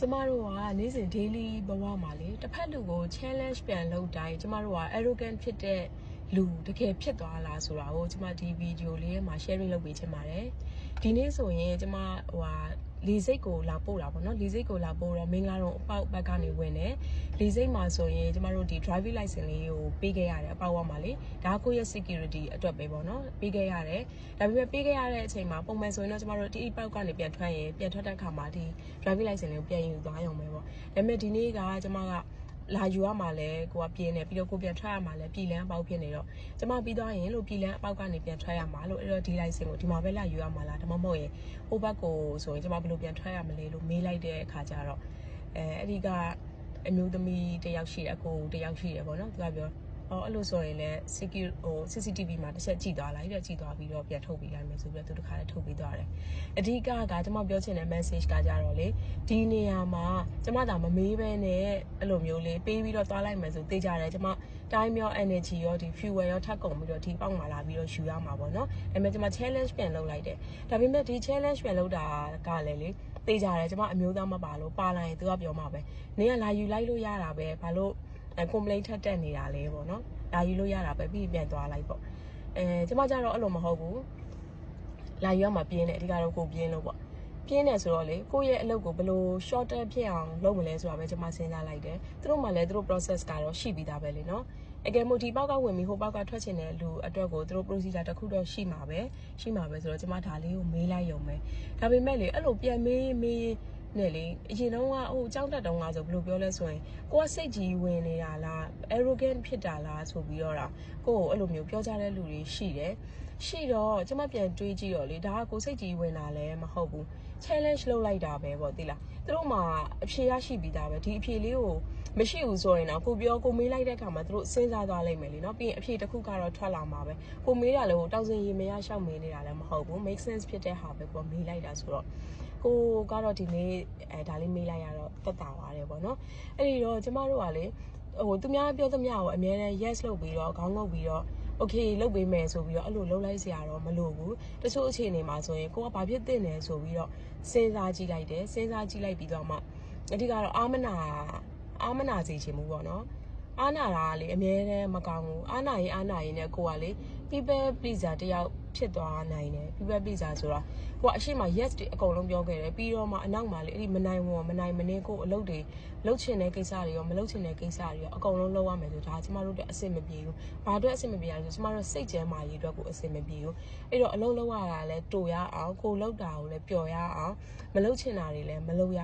ကျမတို့ကနေ့စဉ် daily ဘဝမှာလေတစ်ဖက်လူကို challenge ပြန်လုပ်တိုင်းကျမတို့က arrogant ဖြစ်တဲ့လူတကယ်ဖြစ်သွားလားဆိုတာကိုကျမဒီ video လေးထဲမှာ sharing လုပ်ပေးချင်ပါတယ်ဒီနေ့ဆိုရင်ကျမလေစိတ်ကိုလာပို့တာပေါ့နော်လေစိတ်ကိုလာပို့တော့မင်္ဂလာတော့အပေါက်ဘက်ကနေဝင်တယ်လေစိတ်မှာဆိုရင်ကျမတို့ဒီ driving license လေးကိုပေးခဲ့ရတယ်အပေါက်ဝမှာလေဒါကိုယ့်ရဲ့ security အတွက်ပဲပေါ့နော်ပေးခဲ့ရတယ်ဒါပေမဲ့ပေးခဲ့ရတဲ့အချိန်မှာပုံမှန်ဆိုရင်တော့ကျမတို့ဒီအပေါက်ကနေပြန်ထွက်ရင်ပြန်ထွက်တဲ့အခါမှာဒီ driving license လေးကိုပြန်ယူသွားရုံပဲပေါ့ဒါပေမဲ့ဒီနေ့ကကျမကလာယူရမှာလဲကိုကပြင်းနေပြီးတော့ကိုပြန်ထွက်ရမှာလဲပြည်လန်းအပေါက်ဖြစ်နေတော့ကျမပြီးသွားရင်လို့ပြည်လန်းအပေါက်ကနေပြန်ထွက်ရမှာလို့အဲ့တော့ဒီ license ကိုဒီမှာပဲလာယူရမှာလားဒါမှမဟုတ်ရင်ဟိုဘက်ကိုဆိုရင်ကျမဘယ်လိုပြန်ထွက်ရမလဲလို့မေးလိုက်တဲ့အခါကျတော့အဲ့ဒီကအမျိုးသမီးတယောက်ရှိတယ်အကိုတယောက်ရှိတယ်ပေါ့နော်သူကပြောအဲ့လိုဆိုရင်လည်း CCTV မှာတစ်ချက်ကြည့်သွားလိုက်တဲ့ကြည့်သွားပြီးတော့ပြန်ထုတ်ပေးလိုက်မယ်ဆိုပြီးတော့သူတခါလည်းထုတ်ပေးသွားတယ်အဓိကကကျွန်မပြောချင်တဲ့ message ကကြတော့လေဒီနေရာမှာကျွန်မဒါမမေးဘဲနဲ့အဲ့လိုမျိုးလေးပေးပြီးတော့သွားလိုက်မယ်ဆိုသိကြတယ်ကျွန်မ time ရော energy ရောဒီ fuel ရောထပ်ကုန်ပြီးတော့ဒီပေါက်မှာလာပြီးတော့ယူရမှာပေါ့နော်ဒါပေမဲ့ကျွန်မ challenge ပြန်လုပ်လိုက်တယ်ဒါပေမဲ့ဒီ challenge ပြန်လုပ်တာကလည်းလေသိကြတယ်ကျွန်မအမျိုးသားမပါလို့ပါလာရင်သူကပြောမှာပဲနင်ကလာယူလိုက်လို့ရတာပဲဘာလို့complaint ထက်တက်နေတာလဲပေါ့နော်လာယူလို့ရတာပဲပြီးပြန်သွားလိုက်ပေါ့ကျမကြတော့အဲ့လိုမဟုတ်ဘူးလာယူရမှာပြင်းတယ်အဓိကတော့ကိုပြင်းလို့ပေါ့ပြင်းတယ်ဆိုတော့လေကိုယ့်ရဲ့အလုပ်ကိုဘယ်လို shorter ဖြစ်အောင်လုပ်မလဲဆိုတာပဲကျမစဉ်းစားလိုက်တယ်သူတို့မှလည်းသူတို့ process ကတော့ရှိပြီးသားပဲလေနော်အကယ်လို့ဒီပေါက်ကဝင်ပြီးဟိုပေါက်ကထွက်ချင်တဲ့လူအတွက်ကိုသူတို့ procedure တစ်ခုတော့ရှိမှာပဲဆိုတော့ကျမဒါလေးကိုမေးလိုက်ရုံပဲဒါပေမဲ့လေအဲ့လိုပြန်မေးနဲ့လေအရင်တော့ဟိုကြောက်တတ်တော့ငါဆိုဘယ်လိုပြောလဲဆိုရင်ကိုကစိတ်ကြီးဝင်နေတာလား arrogant ဖြစ်တာလားဆိုပြီးတော့ကိုအဲ့လိုမျိုးပြောကြတဲ့လူတွေရှိတယ်ရှိတော့ကျမပြန်တွေးကြည့်တော့လေဒါကကိုစိတ်ကြီးဝင်တာလည်းမဟုတ်ဘူး challenge လုပ်လိုက်တာပဲပေါ့သိလားသူတို့မှာအဖြေရရှိပြီးသားပဲဒီအဖြေလေးကိုမရှိဘူးဆိုရင်တော့ကိုမေးလိုက်တဲ့အခါမှာသူတို့စဉ်းစားသွားလိမ့်မယ်လीနော်ပြီးရင်အဖြေတစ်ခုကတော့ထွက်လာမှာပဲကိုမေးတာလည်းဟိုတောက်စင်ရေမရရှောက်မေးနေတာလည်းမဟုတ်ဘူး make sense ဖြစ်တဲ့ဟာပဲကိုမေးလိုက်တာဆိုတော့ကိုကတော့ဒီနေ့ဒါလေးမေးလိုက်ရတော့တက်တာပါတယ်ပေါ့နော်အဲ့ဒီတော့ကျမတို့ကလေဟိုသူများပြောသမျှကိုအများနဲ့ yes လုပ်ပြီးတော့ခေါင်းငုပ်ပြီးတော့ okay လုပ်ပေးမယ်ဆိုပြီးတော့အဲ့လိုလုပ်လိုက်စရာတော့မလိုဘူးတချို့အခြေအနေမှာဆိုရင်ကိုကဘာဖြစ်သင့်တယ်ဆိုပြီးတော့စဉ်းစားကြည့်လိုက်တယ်စဉ်းစားကြည့်လိုက်ပြီးတော့မှအဓိကတော့အာမနာစေချင်မှုပေါ့နော်အာနာတာကလေအများနဲ့မကောင်းဘူးအာနာရင်နဲ့ကိုကလေ people pleaser တယောက်ဖြစ်သွားနိုင်တယ် people pleaser ဆိုတာကိုကအရှိမ yes တွေအကုန်လုံးပြောခဲ့တယ်ပြီးတော့မှအနောက်မှာလေအဲ့ဒီမနိုင်မနေကိုအလုပ်တွေလုပ်ချင်တဲ့ကိစ္စတွေရောမလုပ်ချင်တဲ့ကိစ္စတွေရောအကုန်လုံးလုပ်ရမယ်ဆိုဒါကျမတို့အတွက်အဆင်မပြေဘူးဘာအတွက်အဆင်မပြေရလဲဆိုကျမတို့စိတ်ကျန်းမာရေးအတွက်ကိုအဆင်မပြေဘူးအဲ့တော့အလုပ်လုပ်ရတာလဲတူရအောင်ကိုလုပ်တာကိုလည်းပျော်ရအောင်မလုပ်ချင်တာတွေလည်းမလုပ်ရ